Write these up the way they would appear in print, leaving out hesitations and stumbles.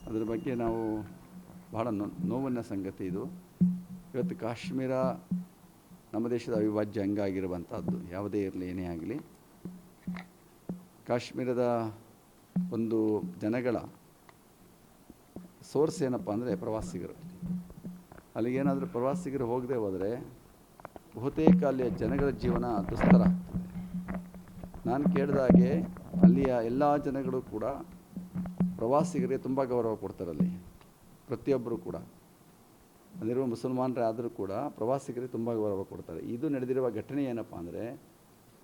ಅದರ ಬಗ್ಗೆ ನಾವು ಬಹಳ ನೋವಿನ ಸಂಗತಿ ಇದು. ಇವತ್ತು ಕಾಶ್ಮೀರ ನಮ್ಮ ದೇಶದ ಅವಿಭಾಜ್ಯ ಅಂಗ ಆಗಿರುವಂಥದ್ದು. ಯಾವುದೇ ಇರಲಿ, ಏನೇ ಆಗಲಿ, ಕಾಶ್ಮೀರದ ಒಂದು ಜನಗಳ ಸೋರ್ಸ್ ಏನಪ್ಪ ಅಂದರೆ ಪ್ರವಾಸಿಗರು. ಅಲ್ಲಿಗೇನಾದರೂ ಪ್ರವಾಸಿಗರು ಹೋಗದೆ ಹೋದರೆ ಬಹುತೇಕ ಅಲ್ಲಿಯ ಜನಗಳ ಜೀವನ ದುಸ್ತರ ಆಗ್ತದೆ. ನಾನು ಕೇಳಿದಾಗೆ ಅಲ್ಲಿಯ ಎಲ್ಲ ಜನಗಳು ಕೂಡ ಪ್ರವಾಸಿಗರಿಗೆ ತುಂಬ ಗೌರವ ಕೊಡ್ತಾರಲ್ಲಿ. ಪ್ರತಿಯೊಬ್ಬರು ಕೂಡ, ಅಲ್ಲಿರುವ ಮುಸಲ್ಮಾನರೇ ಆದರೂ ಕೂಡ ಪ್ರವಾಸಿಗರಿಗೆ ತುಂಬ ಗೌರವ ಕೊಡ್ತಾರೆ. ಇದು ನಡೆದಿರುವ ಘಟನೆ ಏನಪ್ಪ ಅಂದರೆ,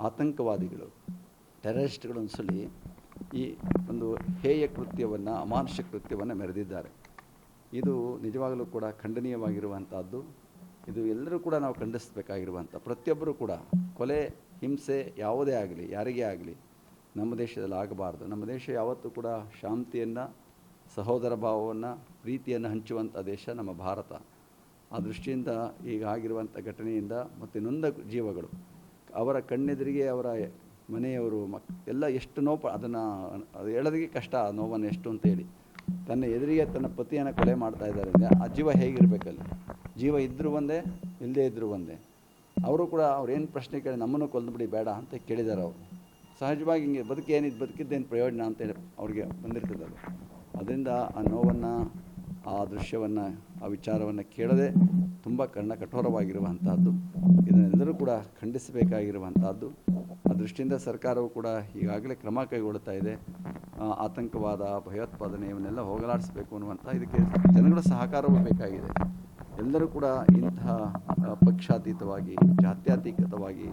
ಆತಂಕವಾದಿಗಳು, ಟೆರರಿಸ್ಟ್ಗಳು ಅನ್ಸಲಿ ಈ ಒಂದು ಹೇಯ ಕೃತ್ಯವನ್ನು, ಅಮಾನುಷ ಕೃತ್ಯವನ್ನು ಮೆರೆದಿದ್ದಾರೆ. ಇದು ನಿಜವಾಗಲೂ ಕೂಡ ಖಂಡನೀಯವಾಗಿರುವಂಥದ್ದು. ಇದು ಎಲ್ಲರೂ ಕೂಡ ನಾವು ಖಂಡಿಸಬೇಕಾಗಿರುವಂಥ, ಪ್ರತಿಯೊಬ್ಬರು ಕೂಡ ಕೊಲೆ, ಹಿಂಸೆ ಯಾವುದೇ ಆಗಲಿ, ಯಾರಿಗೇ ಆಗಲಿ ನಮ್ಮ ದೇಶದಲ್ಲಿ ಆಗಬಾರ್ದು. ನಮ್ಮ ದೇಶ ಯಾವತ್ತೂ ಕೂಡ ಶಾಂತಿಯನ್ನು, ಸಹೋದರ ಭಾವವನ್ನು, ಪ್ರೀತಿಯನ್ನು ಹಂಚುವಂಥ ದೇಶ ನಮ್ಮ ಭಾರತ. ಆ ದೃಷ್ಟಿಯಿಂದ ಈಗ ಆಗಿರುವಂಥ ಘಟನೆಯಿಂದ ಮತ್ತು ನೊಂದ ಜೀವಗಳು, ಅವರ ಕಣ್ಣೆದುರಿಗೆ ಅವರ ಮನೆಯವರು ಎಲ್ಲ ಎಷ್ಟು ನೋವು, ಅದನ್ನು ಹೇಳೋದಕ್ಕೆ ಕಷ್ಟ, ಆ ನೋವನ್ನು ಎಷ್ಟು ಅಂತೇಳಿ. ತನ್ನ ಎದುರಿಗೆ ತನ್ನ ಪತಿಯನ್ನು ಕೊಲೆ ಮಾಡ್ತಾ ಇದ್ದಾರೆ ಅಂದರೆ ಆ ಜೀವ ಹೇಗಿರಬೇಕಲ್ಲಿ? ಜೀವ ಇದ್ದರೂ ಒಂದೇ, ಇಲ್ಲದೇ ಇದ್ದರೂ ಒಂದೇ. ಅವರು ಕೂಡ ಅವ್ರೇನು ಪ್ರಶ್ನೆ ಕೇಳಿ ನಮ್ಮನ್ನು ಕೊಂದುಬಿಡಿ ಬೇಡ ಅಂತ ಕೇಳಿದ್ದಾರೆ. ಅವರು ಸಹಜವಾಗಿ ಹಿಂಗೆ ಬದುಕಿದ್ದೇನು ಪ್ರಯೋಜನ ಅಂತೇಳಿ ಅವ್ರಿಗೆ ಬಂದಿರ್ತದೆ. ಅದರಿಂದ ಆ ನೋವನ್ನು, ಆ ದೃಶ್ಯವನ್ನು, ಆ ವಿಚಾರವನ್ನು ಕೇಳದೆ ತುಂಬ ಕಠೋರವಾಗಿರುವಂಥದ್ದು. ಇದನ್ನೆಲ್ಲರೂ ಕೂಡ ಖಂಡಿಸಬೇಕಾಗಿರುವಂಥದ್ದು. ಆ ದೃಷ್ಟಿಯಿಂದ ಸರ್ಕಾರವು ಕೂಡ ಈಗಾಗಲೇ ಕ್ರಮ ಕೈಗೊಳ್ಳುತ್ತಾ ಇದೆ. ಆತಂಕವಾದ, ಭಯೋತ್ಪಾದನೆ ಇವನ್ನೆಲ್ಲ ಹೋಗಲಾಡಿಸಬೇಕು ಅನ್ನುವಂಥ, ಇದಕ್ಕೆ ಜನಗಳ ಸಹಕಾರವೂ ಬೇಕಾಗಿದೆ. ಎಲ್ಲರೂ ಕೂಡ ಇಂತಹ ಪಕ್ಷಾತೀತವಾಗಿ, ಜಾತ್ಯತೀತವಾಗಿ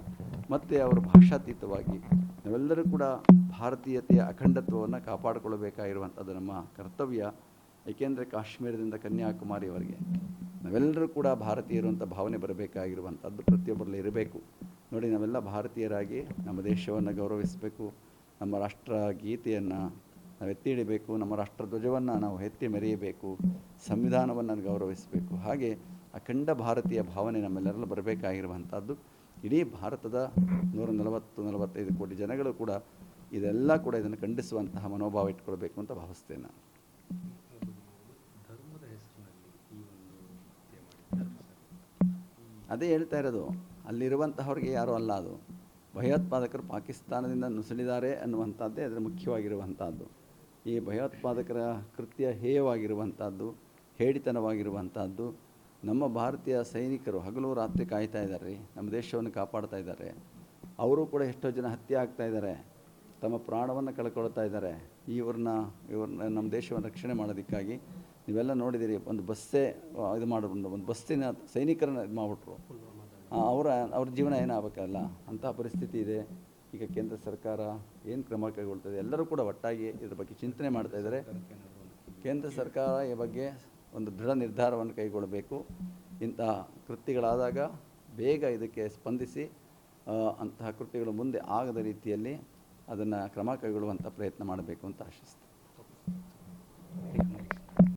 ಮತ್ತು ಅವರ ಭಾಷಾತೀತವಾಗಿ ನಾವೆಲ್ಲರೂ ಕೂಡ ಭಾರತೀಯತೆಯ ಅಖಂಡತ್ವವನ್ನು ಕಾಪಾಡಿಕೊಳ್ಳಬೇಕಾಗಿರುವಂಥದ್ದು ನಮ್ಮ ಕರ್ತವ್ಯ. ಏಕೆಂದರೆ ಕಾಶ್ಮೀರದಿಂದ ಕನ್ಯಾಕುಮಾರಿಯವರೆಗೆ ನಾವೆಲ್ಲರೂ ಕೂಡ ಭಾರತೀಯರು ಅಂತ ಭಾವನೆ ಬರಬೇಕಾಗಿರುವಂಥದ್ದು ಪ್ರತಿಯೊಬ್ಬರಲ್ಲಿ ಇರಬೇಕು. ನೋಡಿ, ನಾವೆಲ್ಲ ಭಾರತೀಯರಾಗಿ ನಮ್ಮ ದೇಶವನ್ನು ಗೌರವಿಸಬೇಕು. ನಮ್ಮ ರಾಷ್ಟ್ರ ಗೀತೆಯನ್ನು ನಾವು ಎತ್ತಿ ಹಿಡಿಬೇಕು. ನಮ್ಮ ರಾಷ್ಟ್ರ ಧ್ವಜವನ್ನು ನಾವು ಎತ್ತಿ ಮೆರೆಯಬೇಕು. ಸಂವಿಧಾನವನ್ನು ಗೌರವಿಸಬೇಕು. ಹಾಗೆ ಅಖಂಡ ಭಾರತೀಯ ಭಾವನೆ ನಮ್ಮೆಲ್ಲರಲ್ಲೂ ಬರಬೇಕಾಗಿರುವಂಥದ್ದು. ಇಡೀ ಭಾರತದ 140-145 ಕೋಟಿ ಜನಗಳು ಕೂಡ ಇದೆಲ್ಲ ಕೂಡ ಇದನ್ನು ಖಂಡಿಸುವಂತಹ ಮನೋಭಾವ ಇಟ್ಕೊಳ್ಬೇಕು ಅಂತ ಭಾವಿಸ್ತೇನೆ ನಾನು. ಅದೇ ಹೇಳ್ತಾ ಇರೋದು, ಅಲ್ಲಿರುವಂತಹವ್ರಿಗೆ ಯಾರೂ ಅಲ್ಲ, ಅದು ಭಯೋತ್ಪಾದಕರು ಪಾಕಿಸ್ತಾನದಿಂದ ನುಸುಳಿದ್ದಾರೆ ಅನ್ನುವಂಥದ್ದೇ ಅದರ ಮುಖ್ಯವಾಗಿರುವಂಥದ್ದು. ಈ ಭಯೋತ್ಪಾದಕರ ಕೃತ್ಯ ಹೇಯವಾಗಿರುವಂಥದ್ದು, ಹೇಡಿತನವಾಗಿರುವಂಥದ್ದು. ನಮ್ಮ ಭಾರತೀಯ ಸೈನಿಕರು ಹಗಲು ರಾತ್ರಿ ಕಾಯ್ತಾ ಇದ್ದಾರೆ, ನಮ್ಮ ದೇಶವನ್ನು ಕಾಪಾಡ್ತಾ ಇದ್ದಾರೆ. ಅವರು ಕೂಡ ಎಷ್ಟೋ ಜನ ಹತ್ಯೆ ಆಗ್ತಾ ಇದ್ದಾರೆ, ತಮ್ಮ ಪ್ರಾಣವನ್ನು ಕಳ್ಕೊಳ್ತಾ ಇದ್ದಾರೆ. ಇವ್ರನ್ನ ನಮ್ಮ ದೇಶವನ್ನು ರಕ್ಷಣೆ ಮಾಡೋದಕ್ಕಾಗಿ ನೀವೆಲ್ಲ ನೋಡಿದ್ದೀರಿ, ಒಂದು ಬಸ್ಸೇ ಇದು ಮಾಡಿಕೊಂಡು ಒಂದು ಬಸ್ಸಿನ ಸೈನಿಕರನ್ನ ಇದು ಮಾಡಿಬಿಟ್ರು. ಅವ್ರ ಜೀವನ ಏನಾಗಬೇಕಲ್ಲ, ಅಂತಹ ಪರಿಸ್ಥಿತಿ ಇದೆ. ಈಗ ಕೇಂದ್ರ ಸರ್ಕಾರ ಏನು ಕ್ರಮ ಕೈಗೊಳ್ತದೆ, ಎಲ್ಲರೂ ಕೂಡ ಒಟ್ಟಾಗಿ ಇದ್ರ ಬಗ್ಗೆ ಚಿಂತನೆ ಮಾಡ್ತಾ ಇದ್ದಾರೆ. ಕೇಂದ್ರ ಸರ್ಕಾರ ಈ ಬಗ್ಗೆ ಒಂದು ದೃಢ ನಿರ್ಧಾರವನ್ನು ಕೈಗೊಳ್ಳಬೇಕು. ಇಂತಹ ಕೃತ್ಯಗಳಾದಾಗ ಬೇಗ ಇದಕ್ಕೆ ಸ್ಪಂದಿಸಿ ಅಂತಹ ಕೃತ್ಯಗಳು ಮುಂದೆ ಆಗದ ರೀತಿಯಲ್ಲಿ ಅದನ್ನು ಕ್ರಮ ಕೈಗೊಳ್ಳುವಂಥ ಪ್ರಯತ್ನ ಮಾಡಬೇಕು ಅಂತ ಆಶಿಸ್ತೀನಿ.